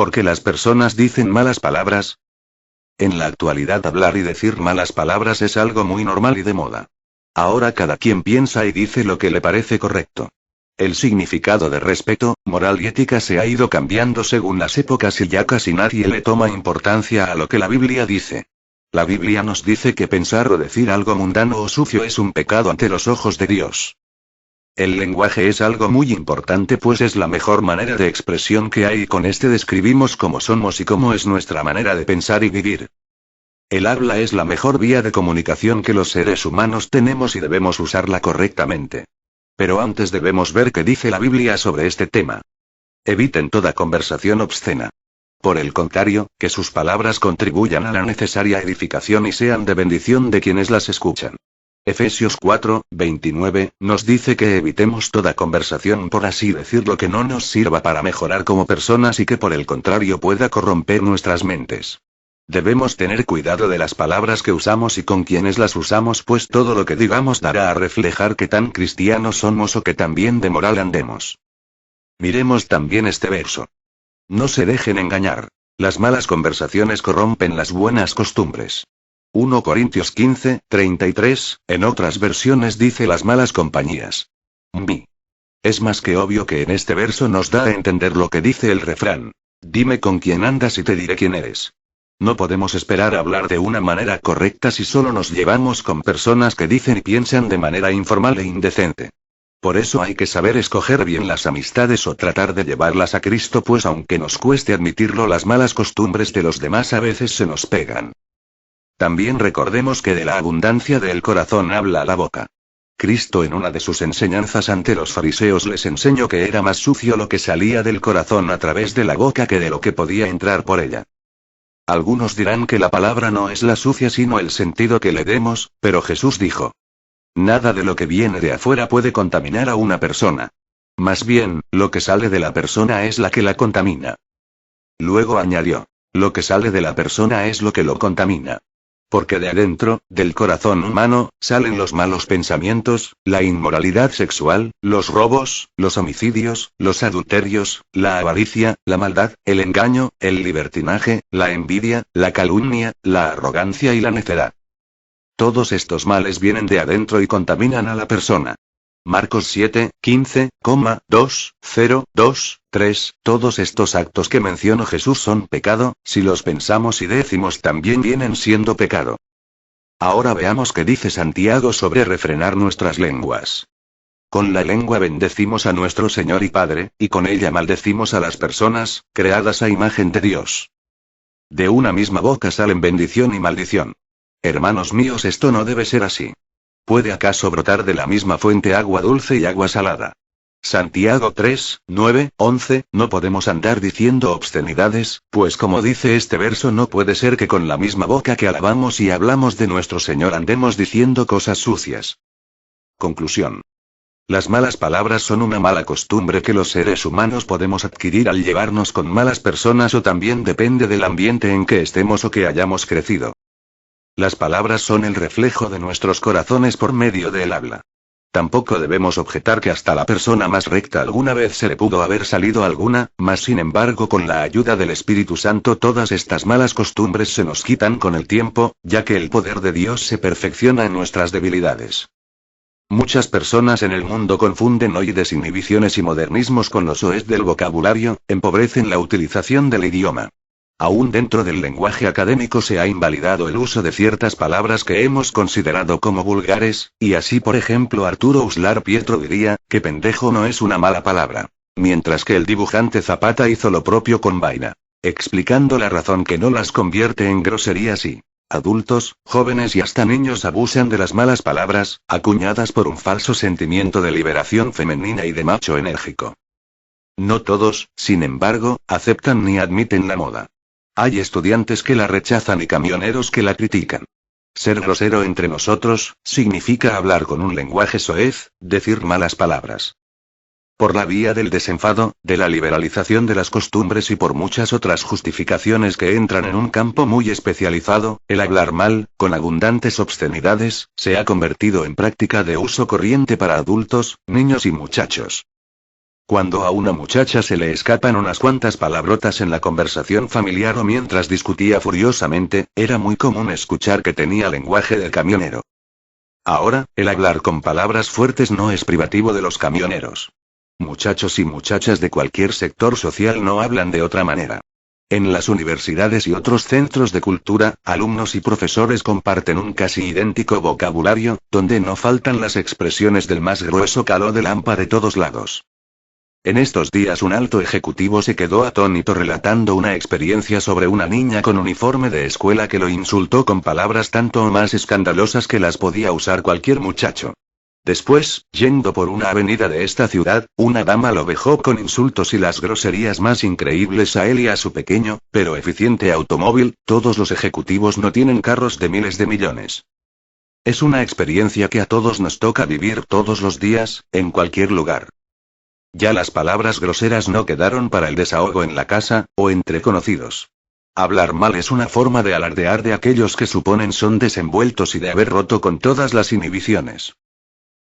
¿Por qué las personas dicen malas palabras? En la actualidad hablar y decir malas palabras es algo muy normal y de moda. Ahora cada quien piensa y dice lo que le parece correcto. El significado de respeto, moral y ética se ha ido cambiando según las épocas y ya casi nadie le toma importancia a lo que la Biblia dice. La Biblia nos dice que pensar o decir algo mundano o sucio es un pecado ante los ojos de Dios. El lenguaje es algo muy importante pues es la mejor manera de expresión que hay y con este describimos cómo somos y cómo es nuestra manera de pensar y vivir. El habla es la mejor vía de comunicación que los seres humanos tenemos y debemos usarla correctamente. Pero antes debemos ver qué dice la Biblia sobre este tema. Eviten toda conversación obscena. Por el contrario, que sus palabras contribuyan a la necesaria edificación y sean de bendición de quienes las escuchan. Efesios 4:29, nos dice que evitemos toda conversación por así decirlo que no nos sirva para mejorar como personas y que por el contrario pueda corromper nuestras mentes. Debemos tener cuidado de las palabras que usamos y con quienes las usamos pues todo lo que digamos dará a reflejar qué tan cristianos somos o que tan bien de moral andemos. Miremos también este verso. No se dejen engañar. Las malas conversaciones corrompen las buenas costumbres. 1 Corintios 15:33, en otras versiones dice las malas compañías. Es más que obvio que en este verso nos da a entender lo que dice el refrán. Dime con quién andas y te diré quién eres. No podemos esperar a hablar de una manera correcta si solo nos llevamos con personas que dicen y piensan de manera informal e indecente. Por eso hay que saber escoger bien las amistades o tratar de llevarlas a Cristo pues aunque nos cueste admitirlo las malas costumbres de los demás a veces se nos pegan. También recordemos que de la abundancia del corazón habla la boca. Cristo en una de sus enseñanzas ante los fariseos les enseñó que era más sucio lo que salía del corazón a través de la boca que de lo que podía entrar por ella. Algunos dirán que la palabra no es la sucia sino el sentido que le demos, pero Jesús dijo. Nada de lo que viene de afuera puede contaminar a una persona. Más bien, lo que sale de la persona es la que la contamina. Luego añadió. Lo que sale de la persona es lo que lo contamina. Porque de adentro, del corazón humano, salen los malos pensamientos, la inmoralidad sexual, los robos, los homicidios, los adulterios, la avaricia, la maldad, el engaño, el libertinaje, la envidia, la calumnia, la arrogancia y la necedad. Todos estos males vienen de adentro y contaminan a la persona. Marcos 7:15,2:0,2,3, todos estos actos que mencionó Jesús son pecado, si los pensamos y decimos también vienen siendo pecado. Ahora veamos qué dice Santiago sobre refrenar nuestras lenguas. Con la lengua bendecimos a nuestro Señor y Padre, y con ella maldecimos a las personas, creadas a imagen de Dios. De una misma boca salen bendición y maldición. Hermanos míos, esto no debe ser así. ¿Puede acaso brotar de la misma fuente agua dulce y agua salada? Santiago 3:9-11, no podemos andar diciendo obscenidades, pues como dice este verso no puede ser que con la misma boca que alabamos y hablamos de nuestro Señor andemos diciendo cosas sucias. Conclusión. Las malas palabras son una mala costumbre que los seres humanos podemos adquirir al llevarnos con malas personas o también depende del ambiente en que estemos o que hayamos crecido. Las palabras son el reflejo de nuestros corazones por medio del habla. Tampoco debemos objetar que hasta la persona más recta alguna vez se le pudo haber salido alguna, mas sin embargo con la ayuda del Espíritu Santo todas estas malas costumbres se nos quitan con el tiempo, ya que el poder de Dios se perfecciona en nuestras debilidades. Muchas personas en el mundo confunden hoy desinhibiciones y modernismos con los soez del vocabulario, empobrecen la utilización del idioma. Aún dentro del lenguaje académico se ha invalidado el uso de ciertas palabras que hemos considerado como vulgares, y así por ejemplo Arturo Uslar Pietro diría, que pendejo no es una mala palabra. Mientras que el dibujante Zapata hizo lo propio con vaina. Explicando la razón que no las convierte en groserías y adultos, jóvenes y hasta niños abusan de las malas palabras, acuñadas por un falso sentimiento de liberación femenina y de macho enérgico. No todos, sin embargo, aceptan ni admiten la moda. Hay estudiantes que la rechazan y camioneros que la critican. Ser grosero entre nosotros, significa hablar con un lenguaje soez, decir malas palabras. Por la vía del desenfado, de la liberalización de las costumbres y por muchas otras justificaciones que entran en un campo muy especializado, el hablar mal, con abundantes obscenidades, se ha convertido en práctica de uso corriente para adultos, niños y muchachos. Cuando a una muchacha se le escapan unas cuantas palabrotas en la conversación familiar o mientras discutía furiosamente, era muy común escuchar que tenía lenguaje de camionero. Ahora, el hablar con palabras fuertes no es privativo de los camioneros. Muchachos y muchachas de cualquier sector social no hablan de otra manera. En las universidades y otros centros de cultura, alumnos y profesores comparten un casi idéntico vocabulario, donde no faltan las expresiones del más grueso caló de lampa de todos lados. En estos días un alto ejecutivo se quedó atónito relatando una experiencia sobre una niña con uniforme de escuela que lo insultó con palabras tanto o más escandalosas que las podía usar cualquier muchacho. Después, yendo por una avenida de esta ciudad, una dama lo vejó con insultos y las groserías más increíbles a él y a su pequeño, pero eficiente automóvil. Todos los ejecutivos no tienen carros de miles de millones. Es una experiencia que a todos nos toca vivir todos los días, en cualquier lugar. Ya las palabras groseras no quedaron para el desahogo en la casa, o entre conocidos. Hablar mal es una forma de alardear de aquellos que suponen son desenvueltos y de haber roto con todas las inhibiciones.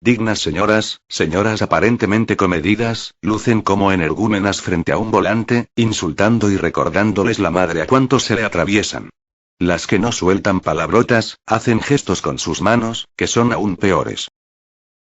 Dignas señoras, señoras aparentemente comedidas, lucen como energúmenas frente a un volante, insultando y recordándoles la madre a cuantos se le atraviesan. Las que no sueltan palabrotas, hacen gestos con sus manos, que son aún peores.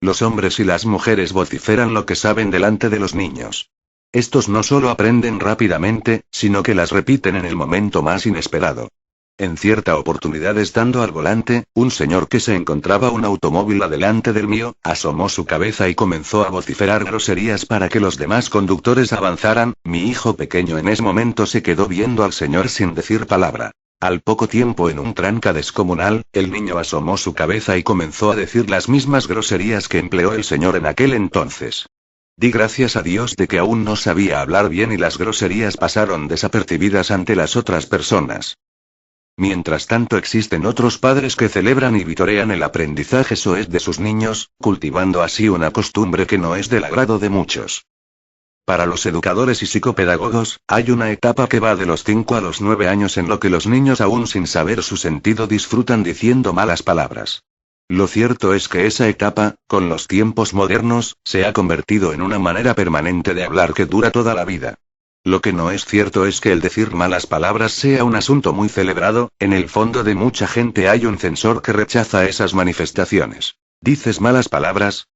Los hombres y las mujeres vociferan lo que saben delante de los niños. Estos no solo aprenden rápidamente, sino que las repiten en el momento más inesperado. En cierta oportunidad estando al volante, un señor que se encontraba un automóvil adelante del mío, asomó su cabeza y comenzó a vociferar groserías para que los demás conductores avanzaran. Mi hijo pequeño en ese momento se quedó viendo al señor sin decir palabra. Al poco tiempo en un tranca descomunal, el niño asomó su cabeza y comenzó a decir las mismas groserías que empleó el señor en aquel entonces. Di gracias a Dios de que aún no sabía hablar bien y las groserías pasaron desapercibidas ante las otras personas. Mientras tanto existen otros padres que celebran y vitorean el aprendizaje soez de sus niños, cultivando así una costumbre que no es del agrado de muchos. Para los educadores y psicopedagogos, hay una etapa que va de los 5 a los 9 años en lo que los niños aún sin saber su sentido disfrutan diciendo malas palabras. Lo cierto es que esa etapa, con los tiempos modernos, se ha convertido en una manera permanente de hablar que dura toda la vida. Lo que no es cierto es que el decir malas palabras sea un asunto muy celebrado. En el fondo de mucha gente hay un censor que rechaza esas manifestaciones. ¿Dices malas palabras?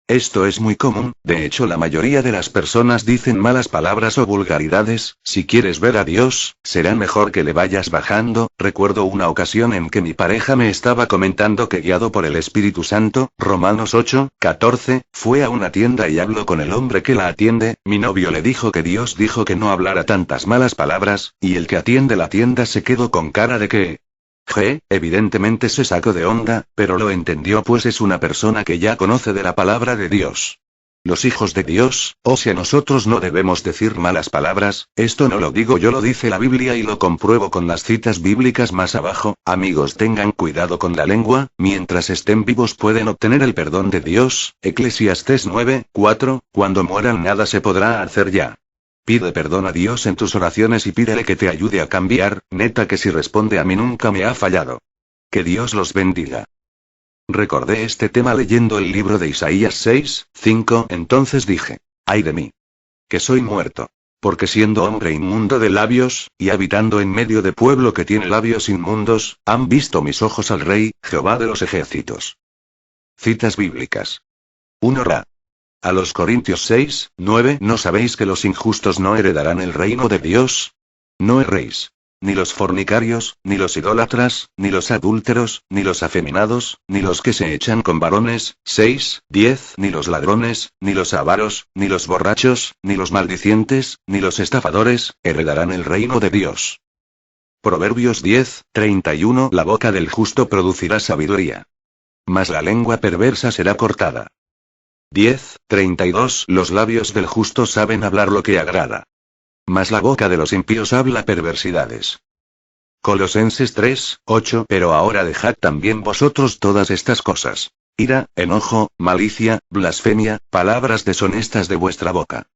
Esto es muy común, de hecho la mayoría de las personas dicen malas palabras o vulgaridades. Si quieres ver a Dios, será mejor que le vayas bajando. Recuerdo una ocasión en que mi pareja me estaba comentando que guiado por el Espíritu Santo, Romanos 8:14, fue a una tienda y habló con el hombre que la atiende. Mi novio le dijo que Dios dijo que no hablara tantas malas palabras, y el que atiende la tienda se quedó con cara de que... evidentemente se sacó de onda, pero lo entendió pues es una persona que ya conoce de la palabra de Dios. Los hijos de Dios, o sea nosotros no debemos decir malas palabras. Esto no lo digo yo, lo dice la Biblia y lo compruebo con las citas bíblicas más abajo. Amigos, tengan cuidado con la lengua, mientras estén vivos pueden obtener el perdón de Dios. Eclesiastés 9:4, cuando mueran nada se podrá hacer ya. Pide perdón a Dios en tus oraciones y pídele que te ayude a cambiar. Neta que si responde a mí nunca me ha fallado. Que Dios los bendiga. Recordé este tema leyendo el libro de Isaías 6:5, entonces dije, ay de mí, que soy muerto. Porque siendo hombre inmundo de labios, y habitando en medio de pueblo que tiene labios inmundos, han visto mis ojos al Rey, Jehová de los ejércitos. Citas bíblicas. 1 Ra. A los Corintios 6:9, ¿no sabéis que los injustos no heredarán el reino de Dios? No erréis. Ni los fornicarios, ni los idólatras, ni los adúlteros, ni los afeminados, ni los que se echan con varones, 6:10, ni los ladrones, ni los avaros, ni los borrachos, ni los maldicientes, ni los estafadores, heredarán el reino de Dios. Proverbios 10:31, la boca del justo producirá sabiduría. Mas la lengua perversa será cortada. 10:32, los labios del justo saben hablar lo que agrada. Mas la boca de los impíos habla perversidades. Colosenses 3:8, pero ahora dejad también vosotros todas estas cosas. Ira, enojo, malicia, blasfemia, palabras deshonestas de vuestra boca.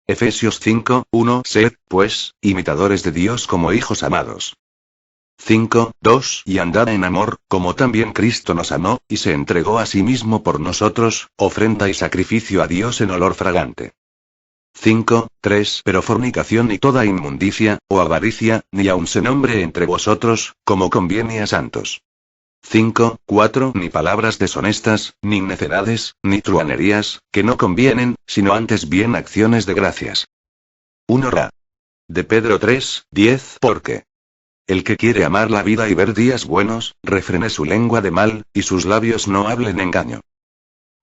Efesios 5:1, sed, pues, imitadores de Dios como hijos amados. 5:2, y andad en amor, como también Cristo nos amó, y se entregó a sí mismo por nosotros, ofrenda y sacrificio a Dios en olor fragante. 5, 3. Pero fornicación ni toda inmundicia, o avaricia, ni aun se nombre entre vosotros, como conviene a santos. 5, 4. Ni palabras deshonestas, ni necedades, ni truhanerías, que no convienen, sino antes bien acciones de gracias. 1 Ra. De Pedro 3, 10. Porque el que quiere amar la vida y ver días buenos, refrene su lengua de mal, y sus labios no hablen engaño.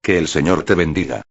Que el Señor te bendiga.